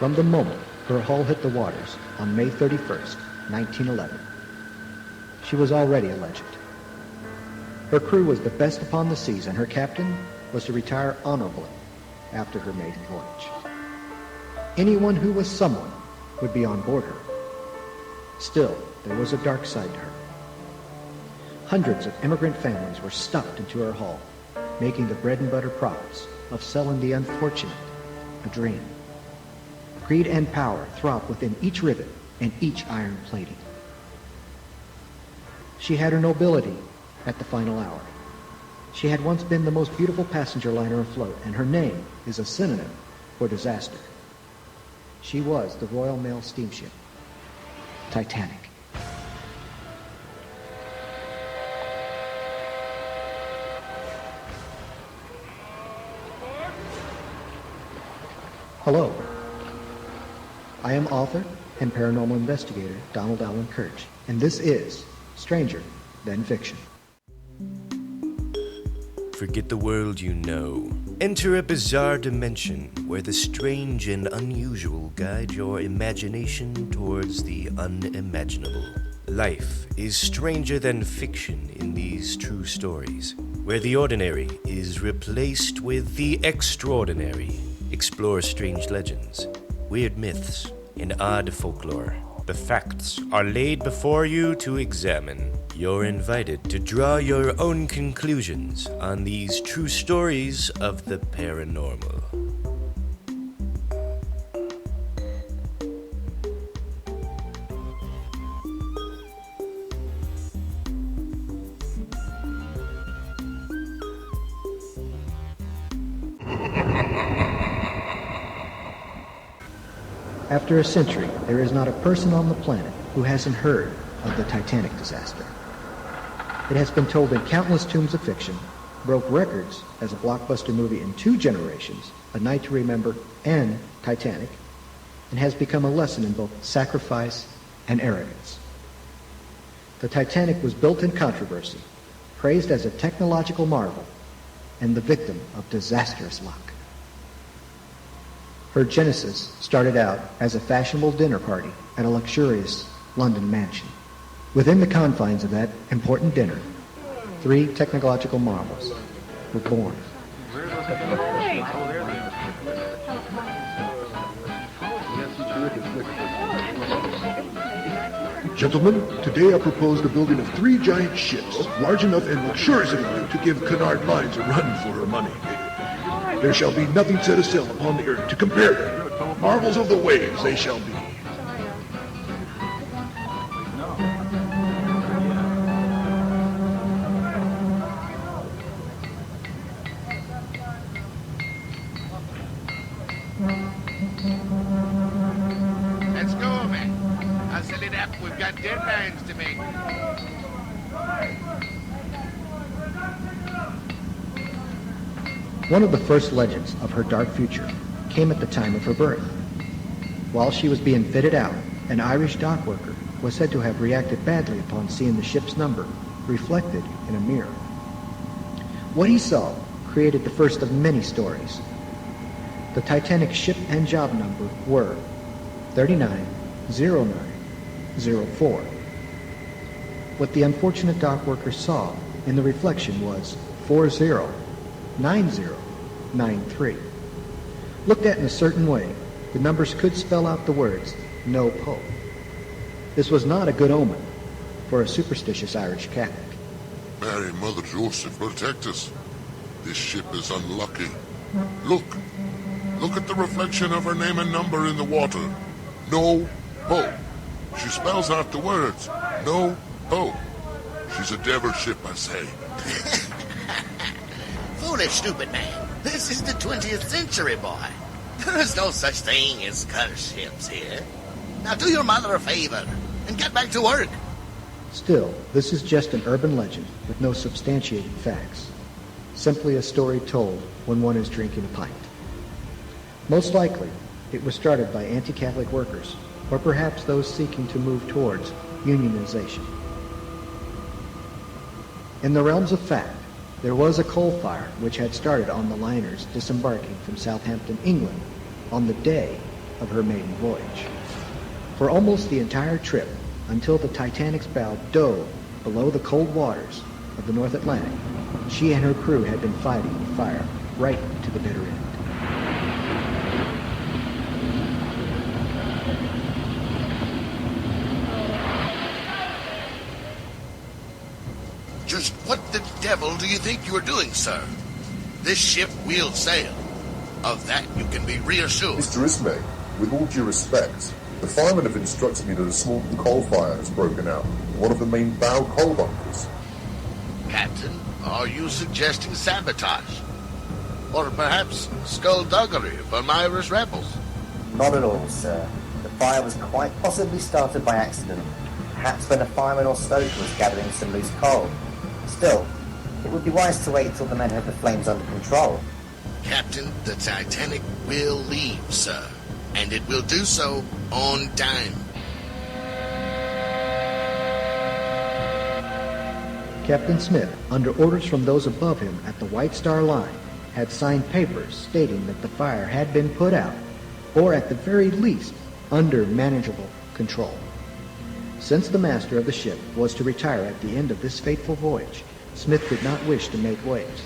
from the moment her hull hit the waters on May 31st, 1911. She was already a legend. Her crew was the best upon the seas, and her captain was to retire honorably after her maiden voyage. Anyone who was someone would be on board her. Still, there was a dark side to her. Hundreds of immigrant families were stuffed into her hull, making the bread and butter profits of selling the unfortunate a dream. Greed and power throbbed within each rivet and each iron plating. She had her nobility at the final hour. She had once been the most beautiful passenger liner afloat, and her name is a synonym for disaster. She was the Royal Mail steamship, Titanic. Hello. I am author and paranormal investigator Donald Allen Kirch, and this is Stranger Than Fiction. Forget the world you know. Enter a bizarre dimension where the strange and unusual guide your imagination towards the unimaginable. Life is stranger than fiction in these true stories, where the ordinary is replaced with the extraordinary. Explore strange legends, weird myths, and odd folklore. The facts are laid before you to examine. You're invited to draw your own conclusions on these true stories of the paranormal. After a century, there is not a person on the planet who hasn't heard of the Titanic disaster. It has been told in countless tomes of fiction, broke records as a blockbuster movie in 2 generations, A Night to Remember and Titanic, and has become a lesson in both sacrifice and arrogance. The Titanic was built in controversy, praised as a technological marvel, and the victim of disastrous luck. Her genesis started out as a fashionable dinner party at a luxurious London mansion. Within the confines of that important dinner, 3 technological marvels were born. Gentlemen, today I propose the building of 3 giant ships, large enough and luxurious enough to give Cunard Mines a run for her money. There shall be nothing set a sail upon the earth to compare them. Marvels of the waves they shall be. Let's go, man. Hustle it up. We've got deadlines to make. One of the first legends of her dark future came at the time of her birth. While she was being fitted out, an Irish dock worker was said to have reacted badly upon seeing the ship's number reflected in a mirror. What he saw created the first of many stories. The Titanic ship and job number were 390904. What the unfortunate dock worker saw in the reflection was 409093. Looked at in a certain way, the numbers could spell out the words, "No Pope." This was not a good omen for a superstitious Irish Catholic. Mary, Mother Joseph, protect us. This ship is unlucky. Look at the reflection of her name and number in the water. No Pope. She spells out the words, No Pope. She's a devil ship, I say. Foolish, stupid man. This is the 20th century, boy. There is no such thing as cursed ships here. Now do your mother a favor and get back to work. Still, this is just an urban legend with no substantiated facts. Simply a story told when one is drinking a pint. Most likely, it was started by anti-Catholic workers, or perhaps those seeking to move towards unionization. In the realms of fact, there was a coal fire which had started on the liners disembarking from Southampton, England, on the day of her maiden voyage. For almost the entire trip, until the Titanic's bow dove below the cold waters of the North Atlantic, she and her crew had been fighting with fire right to the bitter end. Just what the devil do you think you are doing, sir? This ship will sail. Of that you can be reassured. Mr. Ismay, with all due respect, the firemen have instructed me that a small coal fire has broken out in one of the main bow coal bunkers. Captain, are you suggesting sabotage? Or perhaps skullduggery from Irish rebels? Not at all, sir. The fire was quite possibly started by accident, perhaps when a fireman or stoker was gathering some loose coal. Still, it would be wise to wait till the men have the flames under control. Captain, the Titanic will leave, sir. And it will do so on time. Captain Smith, under orders from those above him at the White Star Line, had signed papers stating that the fire had been put out, or at the very least, under manageable control. Since the master of the ship was to retire at the end of this fateful voyage, Smith did not wish to make waves.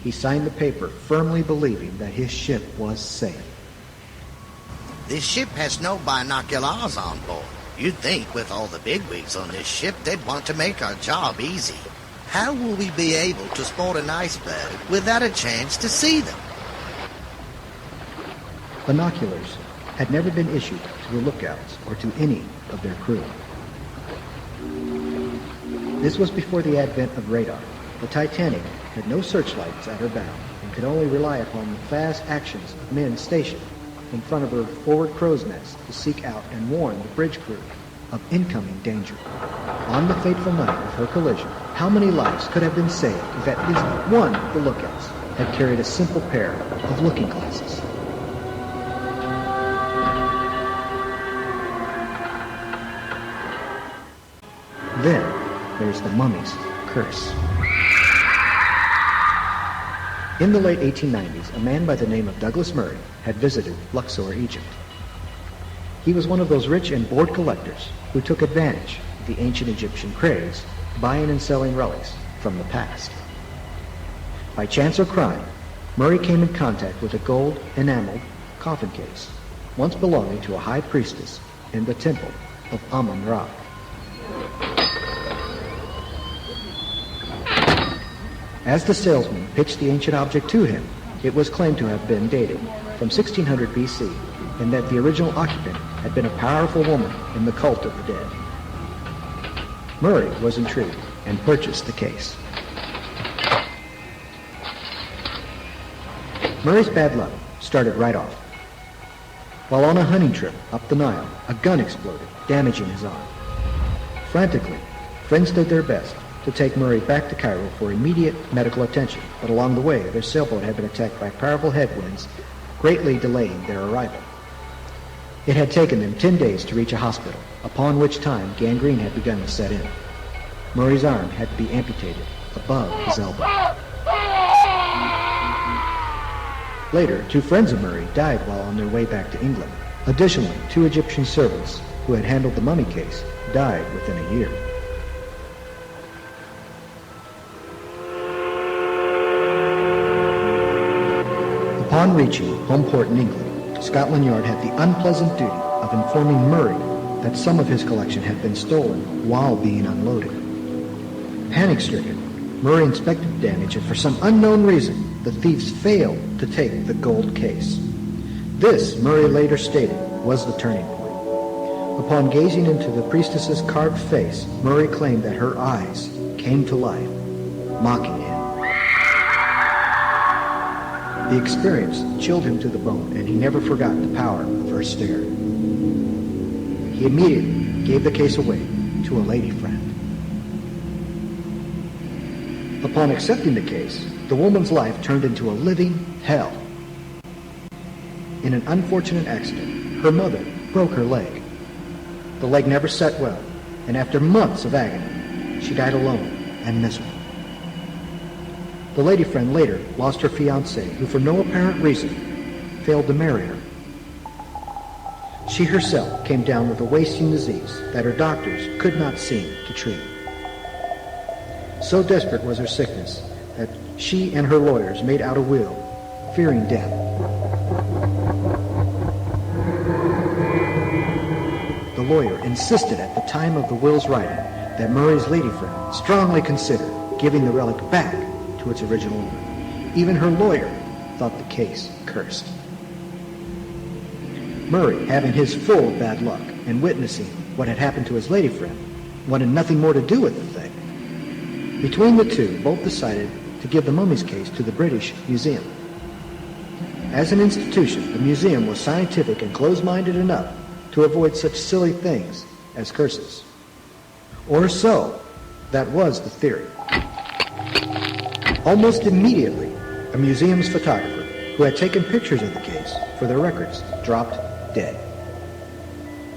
He signed the paper firmly believing that his ship was safe. This ship has no binoculars on board. You'd think with all the bigwigs on this ship, they'd want to make our job easy. How will we be able to spot an iceberg without a chance to see them? Binoculars had never been issued to the lookouts or to any of their crew. This was before the advent of radar. The Titanic had no searchlights at her bow and could only rely upon the fast actions of men stationed in front of her forward crow's nest to seek out and warn the bridge crew of incoming danger. On the fateful night of her collision, how many lives could have been saved if at least one of the lookouts had carried a simple pair of looking glasses? Then there's the mummy's curse. In the late 1890s, a man by the name of Douglas Murray had visited Luxor, Egypt. He was one of those rich and bored collectors who took advantage of the ancient Egyptian craze, buying and selling relics from the past. By chance or crime, Murray came in contact with a gold enameled coffin case, once belonging to a high priestess in the temple of Amun-Ra. As the salesman pitched the ancient object to him, it was claimed to have been dated from 1600 BC, and that the original occupant had been a powerful woman in the cult of the dead. Murray was intrigued and purchased the case. Murray's bad luck started right off. While on a hunting trip up the Nile, a gun exploded, damaging his arm. Frantically, friends did their best to take Murray back to Cairo for immediate medical attention, but along the way, their sailboat had been attacked by powerful headwinds, greatly delaying their arrival. It had taken them 10 days to reach a hospital, upon which time gangrene had begun to set in. Murray's arm had to be amputated above his elbow. Later, 2 friends of Murray died while on their way back to England. Additionally, 2 Egyptian servants who had handled the mummy case died within a year. Upon reaching home port in England, Scotland Yard had the unpleasant duty of informing Murray that some of his collection had been stolen while being unloaded. Panic-stricken, Murray inspected the damage, and for some unknown reason, the thieves failed to take the gold case. This, Murray later stated, was the turning point. Upon gazing into the priestess's carved face, Murray claimed that her eyes came to life, mocking him. The experience chilled him to the bone, and he never forgot the power of her stare. He immediately gave the case away to a lady friend. Upon accepting the case, the woman's life turned into a living hell. In an unfortunate accident, her mother broke her leg. The leg never set well, and after months of agony, she died alone and miserable. The lady friend later lost her fiancé, who for no apparent reason failed to marry her She herself came down with a wasting disease that her doctors could not seem to treat. So desperate was her sickness that she and her lawyers made out a will, fearing death. The lawyer insisted at the time of the will's writing that Murray's lady friend strongly consider giving the relic back to its original owner. Even her lawyer thought the case cursed. Murray, having his full bad luck and witnessing what had happened to his lady friend, wanted nothing more to do with the thing. Between the two, both decided to give the mummy's case to the British Museum. As an institution, the museum was scientific and close-minded enough to avoid such silly things as curses. Or so, that was the theory. Almost immediately, a museum's photographer, who had taken pictures of the case for their records, dropped dead.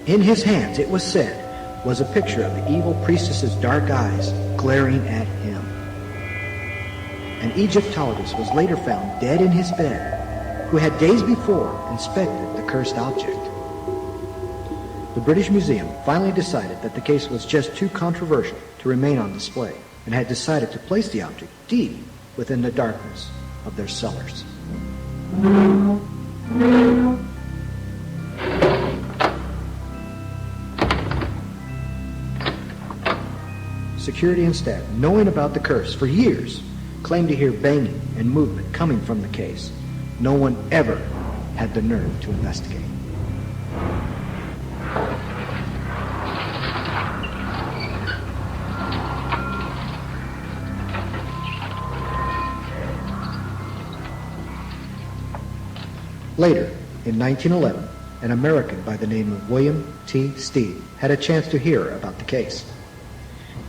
In his hands, it was said, was a picture of the evil priestess's dark eyes glaring at him. An Egyptologist was later found dead in his bed, who had days before inspected the cursed object. The British Museum finally decided that the case was just too controversial to remain on display, and had decided to place the object deep within the darkness of their cellars. Security and staff, knowing about the curse for years, claimed to hear banging and movement coming from the case. No one ever had the nerve to investigate. Later, in 1911, an American by the name of William T. Stead had a chance to hear about the case.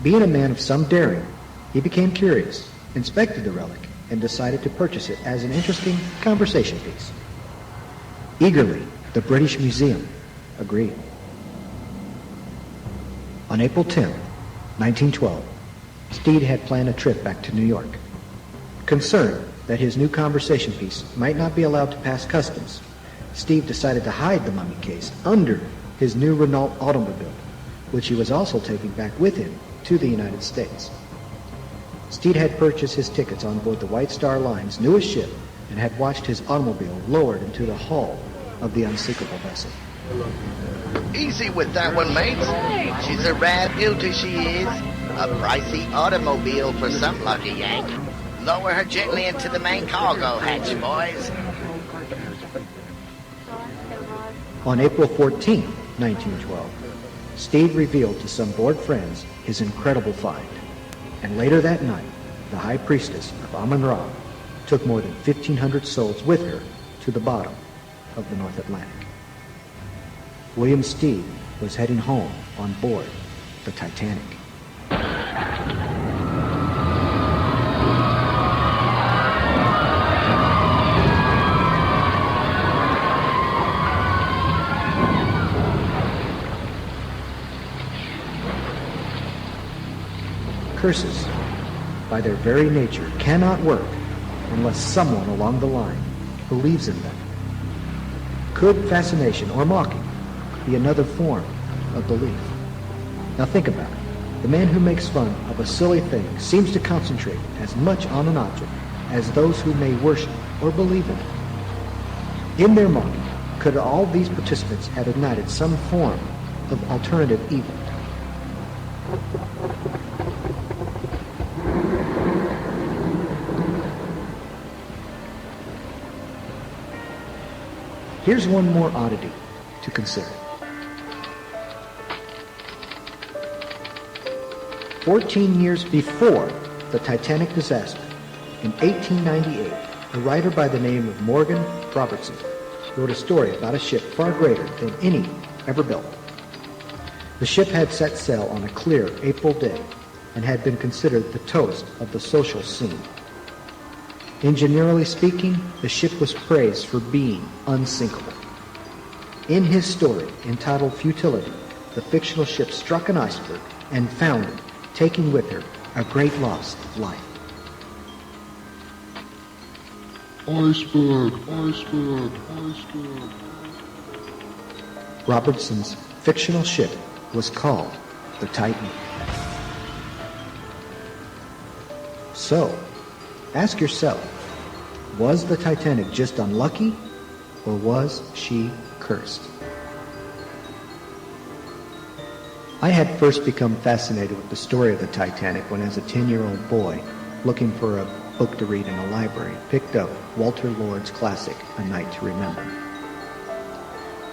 Being a man of some daring, he became curious, inspected the relic, and decided to purchase it as an interesting conversation piece. Eagerly, the British Museum agreed. On April 10, 1912, Stead had planned a trip back to New York. Concerned that his new conversation piece might not be allowed to pass customs, Steve decided to hide the mummy case under his new Renault automobile, which he was also taking back with him to the United States. Stead had purchased his tickets on board the White Star Line's newest ship and had watched his automobile lowered into the hull of the unsinkable vessel. Easy with that one, mates. She's a rare beauty, she is. A pricey automobile for some lucky Yank. Lower her gently into the main cargo hatch, boys. On April 14, 1912, Stead revealed to some bored friends his incredible find. And later that night, the high priestess of Amun-Ra took more than 1,500 souls with her to the bottom of the North Atlantic. William Stead was heading home on board the Titanic. Curses, by their very nature, cannot work unless someone along the line believes in them. Could fascination or mocking be another form of belief? Now think about it. The man who makes fun of a silly thing seems to concentrate as much on an object as those who may worship or believe in it. In their mocking, could all these participants have ignited some form of alternative evil? Here's one more oddity to consider. 14 years before the Titanic disaster, in 1898, a writer by the name of Morgan Robertson wrote a story about a ship far greater than any ever built. The ship had set sail on a clear April day and had been considered the toast of the social scene. Engineerily speaking, the ship was praised for being unsinkable. In his story, entitled Futility, the fictional ship struck an iceberg and foundered, taking with her a great loss of life. Iceberg, iceberg, iceberg. Robertson's fictional ship was called the Titan. So, ask yourself, was the Titanic just unlucky, or was she cursed? I had first become fascinated with the story of the Titanic when, as a 10-year-old boy, looking for a book to read in a library, picked up Walter Lord's classic, A Night to Remember.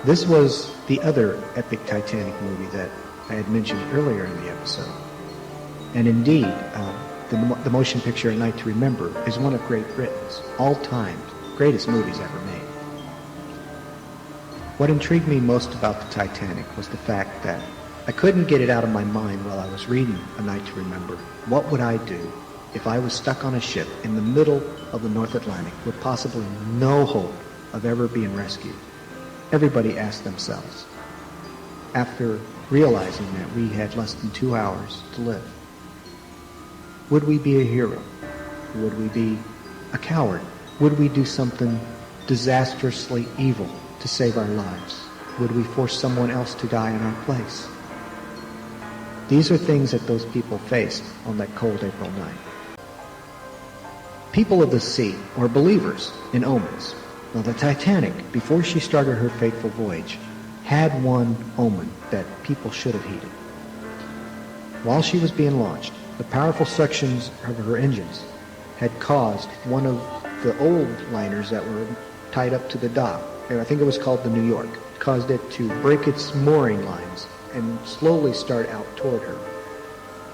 This was the other epic Titanic movie that I had mentioned earlier in the episode. And indeed, the motion picture A Night to Remember is one of Great Britain's all-time greatest movies ever made. What intrigued me most about the Titanic was the fact that I couldn't get it out of my mind while I was reading A Night to Remember. What would I do if I was stuck on a ship in the middle of the North Atlantic with possibly no hope of ever being rescued? Everybody asked themselves, after realizing that we had less than 2 hours to live. Would we be a hero? Would we be a coward? Would we do something disastrously evil to save our lives? Would we force someone else to die in our place? These are things that those people faced on that cold April night. People of the sea, or believers in omens. Now, the Titanic, before she started her fateful voyage, had one omen that people should have heeded. While she was being launched, the powerful suctions of her engines had caused one of the old liners that were tied up to the dock, and I think it was called the New York, caused it to break its mooring lines and slowly start out toward her.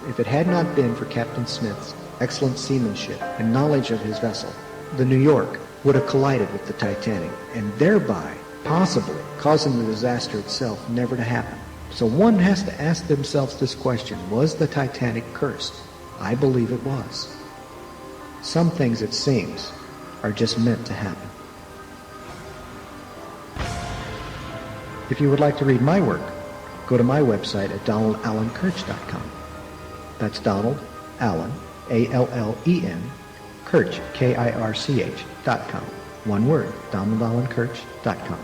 If it had not been for Captain Smith's excellent seamanship and knowledge of his vessel, the New York would have collided with the Titanic, and thereby possibly causing the disaster itself never to happen. So one has to ask themselves this question: was the Titanic cursed? I believe it was. Some things, it seems, are just meant to happen. If you would like to read my work, go to my website at donaldallenkirch.com. That's Donald Allen, A-L-L-E-N, Kirch, K-I-R-C-H.com. One word, donaldallenkirch.com.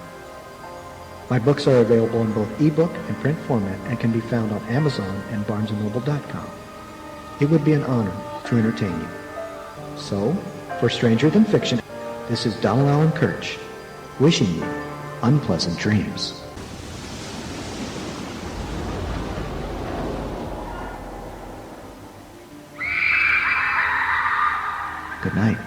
My books are available in both ebook and print format and can be found on Amazon and barnesandnoble.com. It would be an honor to entertain you. So, for Stranger Than Fiction, this is Donald Allen Kirch, wishing you unpleasant dreams. Good night.